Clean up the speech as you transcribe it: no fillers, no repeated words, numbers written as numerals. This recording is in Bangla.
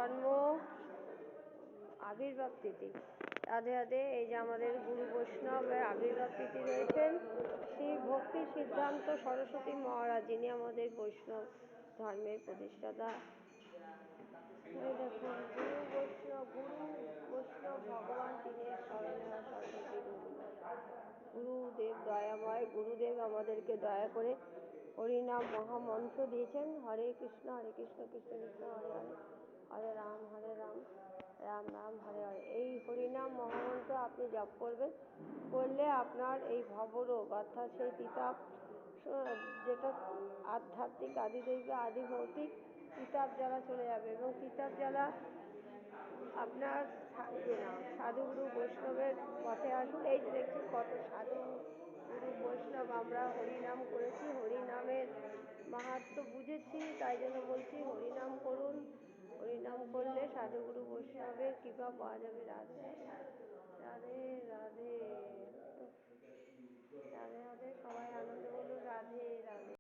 জন্ম আবির্ভাব তিথি। রাধে রাধে। এই যে আমাদের গুরু বৈষ্ণবের আবির্ভাব তিথি রয়েছেন শ্রী ভক্তি সিদ্ধান্ত সরস্বতী মহারাজ, যিনি আমাদের বৈষ্ণব ধর্মের প্রতিষ্ঠাতা। দেখুন, গুরু বৈষ্ণব ভগবান, তিনি স্মরণীয় সরস্বতী গুরুদেব দয়াময়। গুরুদেব আমাদেরকে দয়া করে হরিনাম মহামন্ত্র দিয়েছেন। হরে কৃষ্ণ কৃষ্ণ কৃষ্ণ হরে হরে, হরে রাম রাম রাম হরে হরে। এই হরিনাম মহামন্ত্র আপনি জপ করবেন, করলে আপনার এই ভবরোগ অর্থাৎ সেই তিতাব, যেটা আধ্যাত্মিক আদিদৈব আদি ভৌতিক তিতাব জ্বালা চলে যাবে এবং তিতাব জ্বালা আপনার থাকবে না। সাধুগুরু বৈষ্ণবের পথে আসুন। এই যে দেখছি কত সাধু গুরু বৈষ্ণব, আমরা হরিনাম করেছি, হরিনামের মাহাত্ম্য বুঝেছি, তাই জন্য বলছি হরিনাম করুন। হরিনাম করলে সাধুগুরু বৈষ্ণবের কৃপা পাওয়া যাবে। রাধে রাধে।